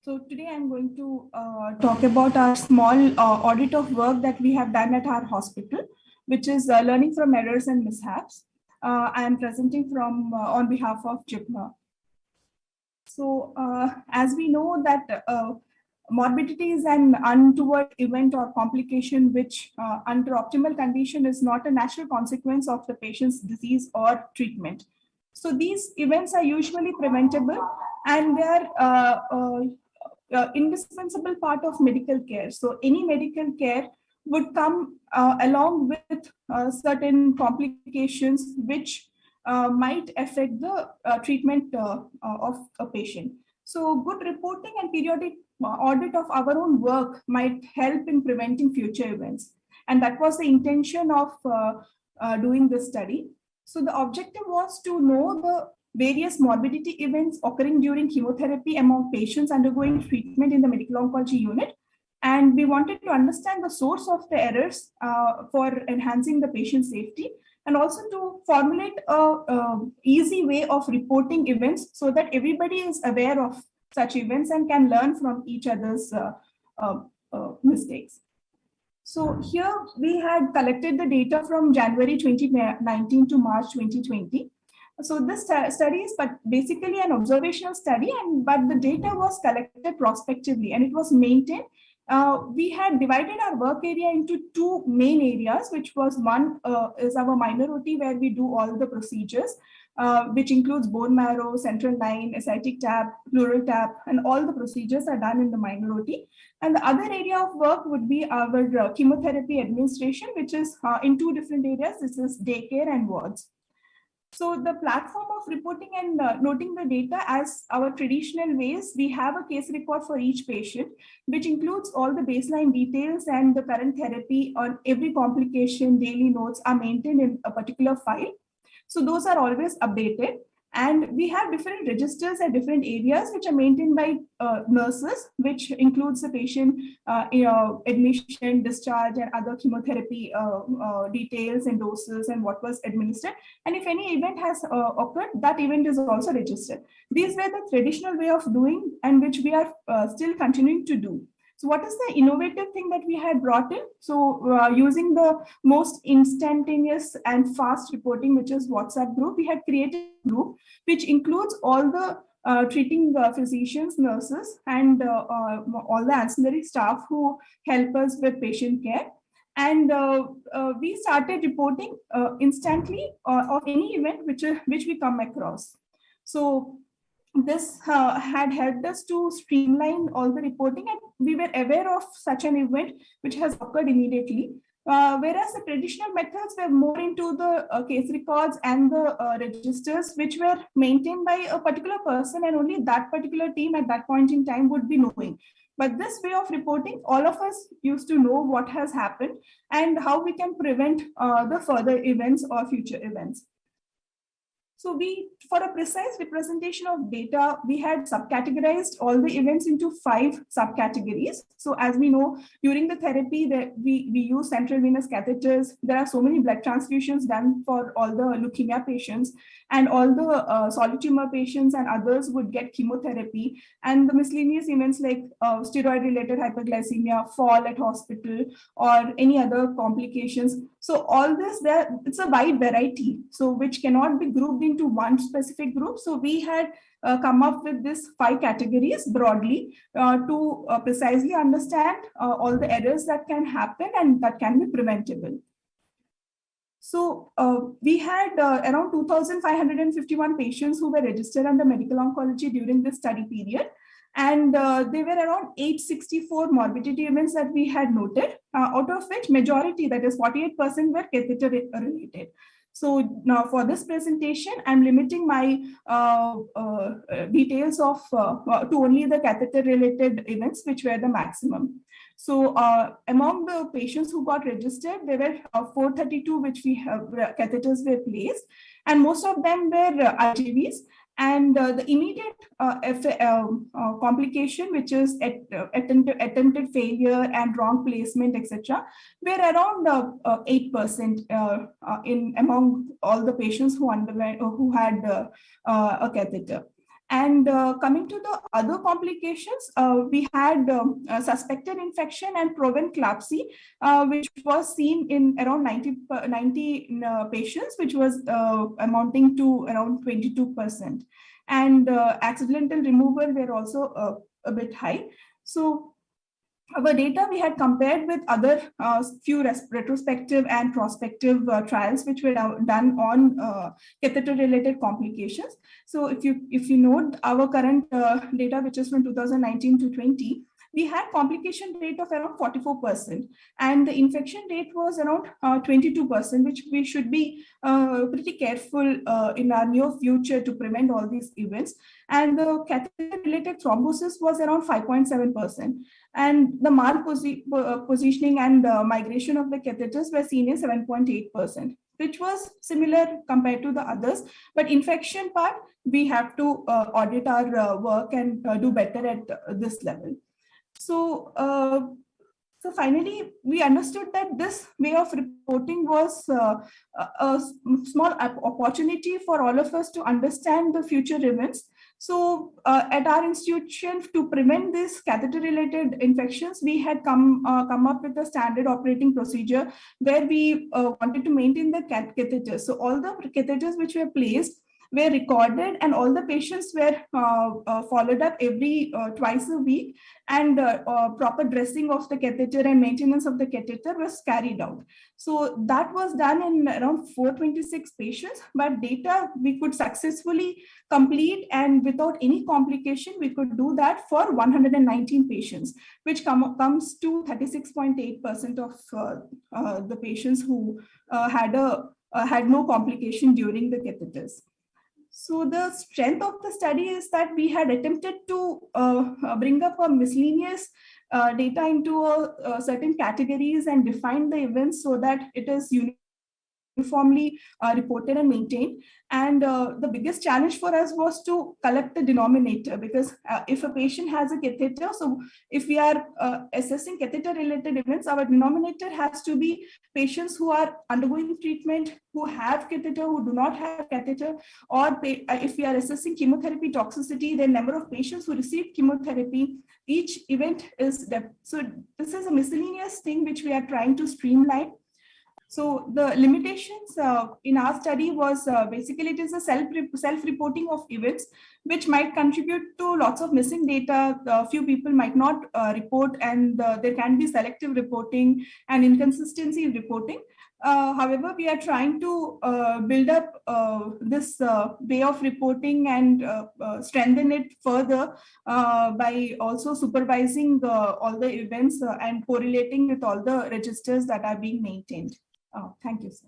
So today I'm going to talk about our small audit of work that we have done at our hospital, which is learning from errors and mishaps. I am presenting from on behalf of JIPMA. So as we know that morbidity is an untoward event or complication which under optimal condition is not a natural consequence of the patient's disease or treatment. So these events are usually preventable and they are indispensable part of medical care. So any medical care would come along with certain complications which might affect the treatment of a patient. So good reporting and periodic audit of our own work might help in preventing future events. And that was the intention of doing this study. So the objective was to know the various morbidity events occurring during chemotherapy among patients undergoing treatment in the medical oncology unit. And we wanted to understand the source of the errors for enhancing the patient safety, and also to formulate a easy way of reporting events so that everybody is aware of such events and can learn from each other's mistakes. So here we had collected the data from January 2019 to March 2020. So this study is but basically an observational study, but the data was collected prospectively and it was maintained. We had divided our work area into two main areas, which was one is our minor OT, where we do all the procedures, which includes bone marrow, central line, ascitic tap, pleural tap, and all the procedures are done in the minor OT. And the other area of work would be our chemotherapy administration, which is in two different areas. This is daycare and wards. So the platform of reporting and noting the data as our traditional ways, we have a case record for each patient, which includes all the baseline details and the current therapy on every complication. Daily notes are maintained in a particular file. So those are always updated. And we have different registers at different areas, which are maintained by nurses, which includes the patient admission, discharge, and other chemotherapy details and doses and what was administered. And if any event has occurred, that event is also registered. These were the traditional way of doing and which we are still continuing to do. So what is the innovative thing that we had brought in? So using the most instantaneous and fast reporting, which is WhatsApp group, we had created a group which includes all the treating physicians, nurses, and all the ancillary staff who help us with patient care. And we started reporting instantly of any event which we come across. So this had helped us to streamline all the reporting, and we were aware of such an event which has occurred immediately. Whereas the traditional methods were more into the case records and the registers, which were maintained by a particular person, and only that particular team at that point in time would be knowing. But this way of reporting, all of us used to know what has happened and how we can prevent the further events or future events. So for a precise representation of data, we had subcategorized all the events into 5 subcategories. So as we know, during the therapy, we use central venous catheters. There are so many blood transfusions done for all the leukemia patients, and all the solid tumor patients and others would get chemotherapy. And the miscellaneous events like steroid-related hyperglycemia, fall at hospital, or any other complications. So all this, it's a wide variety, so which cannot be grouped into one specific group. So we had come up with these 5 categories broadly to precisely understand all the errors that can happen and that can be preventable. So we had around 2,551 patients who were registered under medical oncology during this study period. And there were around 864 morbidity events that we had noted, out of which majority, that is 48%, were catheter related. So now for this presentation, I'm limiting my details of to only the catheter related events, which were the maximum. So among the patients who got registered, there were 432 which we have catheters were placed, and most of them were IGVs. And the immediate complication, which is attempted failure and wrong placement, etc., were around 8% in among all the patients who had a catheter. And coming to the other complications, we had suspected infection and proven CLABSI, which was seen in around 90 patients, which was amounting to around 22%. And accidental removal were also a bit high. So our data we had compared with other few retrospective and prospective trials which were done on catheter-related complications. So if you note our current data, which is from 2019 to 20, we had complication rate of around 44%, and the infection rate was around 22%, which we should be pretty careful in our near future to prevent all these events. And the catheter-related thrombosis was around 5.7%. And the malpositioning and migration of the catheters were seen in 7.8%, which was similar compared to the others. But infection part, we have to audit our work and do better at this level. So, so finally, we understood that this way of reporting was a small opportunity for all of us to understand the future events. So at our institution, to prevent these catheter-related infections, we had come up with a standard operating procedure where we wanted to maintain the catheters. So all the catheters which were placed were recorded, and all the patients were followed up every twice a week, and proper dressing of the catheter and maintenance of the catheter was carried out. So that was done in around 426 patients, but data we could successfully complete, and without any complication, we could do that for 119 patients, which comes to 36.8% of the patients who had no complication during the catheters. So the strength of the study is that we had attempted to bring up a miscellaneous data into certain categories and define the events so that it is uniformly reported and maintained. And the biggest challenge for us was to collect the denominator, because if a patient has a catheter, so if we are assessing catheter related events, our denominator has to be patients who are undergoing treatment, who have catheter, who do not have catheter, or if we are assessing chemotherapy toxicity, the number of patients who received chemotherapy, each event is so this is a miscellaneous thing which we are trying to streamline. So the limitations in our study was basically it is a self-reporting of events, which might contribute to lots of missing data. Few people might not report, and there can be selective reporting and inconsistency in reporting. However, we are trying to build up this way of reporting and strengthen it further by also supervising all the events and correlating with all the registers that are being maintained. Thank you, sir.